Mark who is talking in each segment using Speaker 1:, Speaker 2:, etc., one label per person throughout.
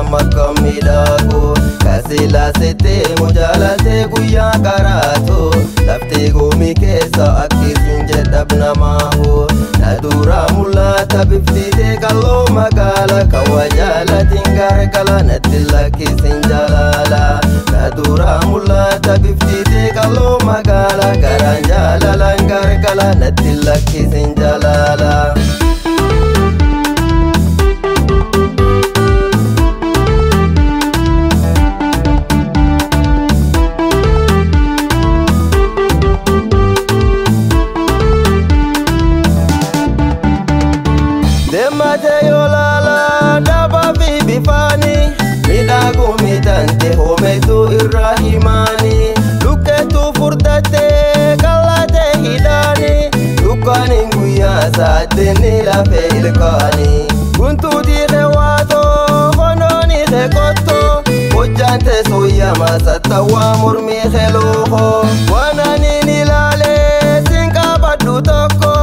Speaker 1: nama kamidago kasila sete mujalate guya karato lafte gomi kesa akisin jedab namaho nadura mulata biftite kallo magala kawajala tingar kala natilla kisin jalala nadura mulata biftite kallo magala karanjala langar kala natilla kisin jalala Mateo lala daba bibifani midago mitante hometu irrahimani luketu furdate kalate hidani lukani guya sateni la feilkani kuntu di rewato hononi rekoto hojjante soya masata wa murmi kheloho wanani nilale sinka badu toko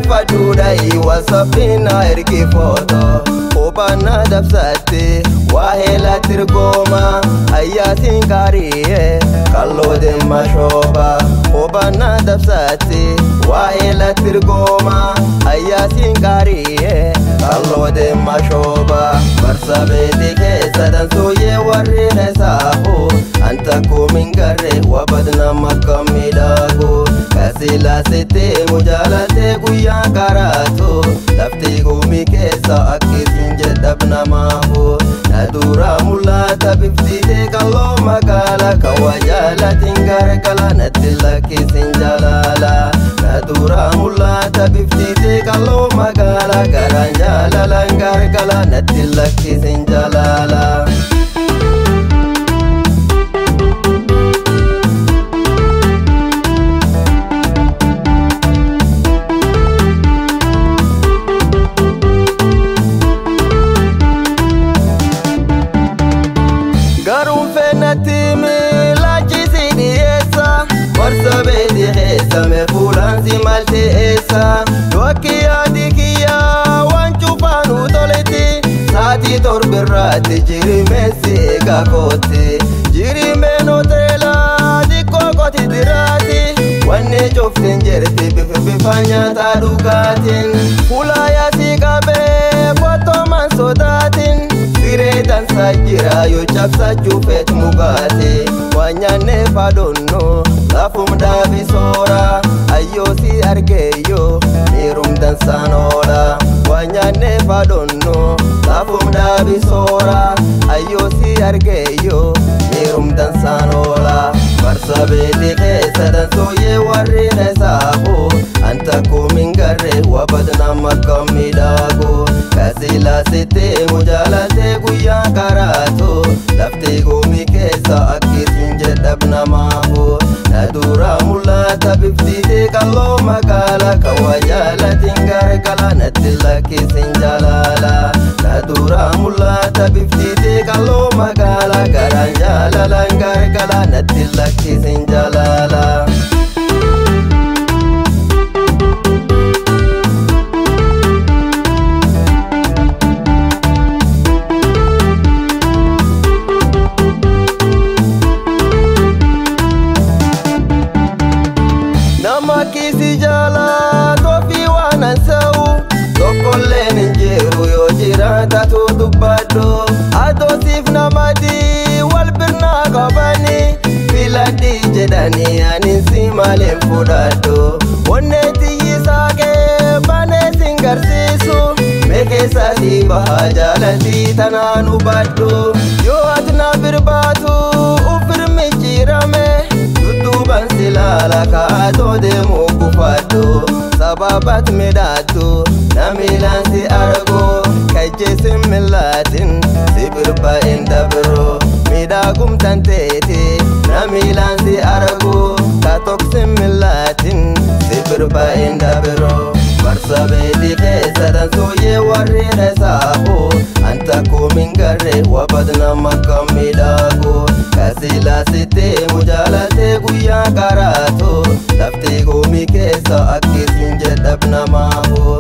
Speaker 1: Faduda iwasafina ergi foto Obana dabsate wahela tirgoma Ayasin kariye kallo dem mashoba Obana dabsate wahela tirgoma Ayasin kariye kallo dem mashoba Barsabeti kesadan soye warri nesaho Anta kumingare wabadna makamidago Kasila sete mujalate guya karato lafte gomi kesa akisin jedab namaho nadura mulata biftite kallo magala kawajala tingar kala natilla kisin jalala nadura mulata biftite kallo magala karanjala langar kala natilla kisin jalala Sabedi hesa me fulanzi malte esa Dokia dikia wanchu panu toleti Sati torbirati jiri mesi ega kote Jiri menotela diko koti dirati Wanne joften jerti bifanya tadukatin Kulaya sikabe koto man sodatin Sire dan sajira yo chapsa jufet mugate Wanyane padono lafum dabi sora ayo si argeyo mirum dan sanola wanyane padono lafum dabi sora ayo si argeyo mirum dan sanola barsabeti kesadan soye warri nesaho anta kumingare wabadna makamidago kasila sete mujalate guya karato lafte gomi kesa akisin jedab namaho nadura mulata biftite kallo magala kawajala tingar kala natilla kisin jalala nadura mulata biftite kallo magala karanjala langar kala natilla kisin jalala Kisi jala tofi wana sau Tokolle ninjeru yo jirata to dubado Ado sif namadi walbirna kabani Filadi jedani anin simale fudado Oneti yisake bane singar sisu Meke sasi bahajalati tananu bado Yo atna birbatu ufir mijirame Tutuban silala kaato demu kufado Sababat medatu namilansi argo Kajesim milatin sibirba indabro Midagum tantete namilansi argo Katoksim milatin sibirba indabro Barsabeti kesadan soye warri nesaho Anta kumingare wabadna makamidago Kasila sete mujalate guya karato lafte gomi kesa akisin jedab namaho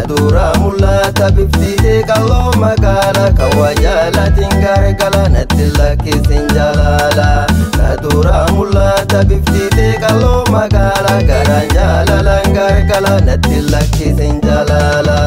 Speaker 1: dura mul'ata biftite qal'oo magaala kan waa jaalatiin gargala natti lakkisin jaalala na dura mul'ata biftite qal'oo magaala garaan jaalalaan gargala natti lakkisin jaalala.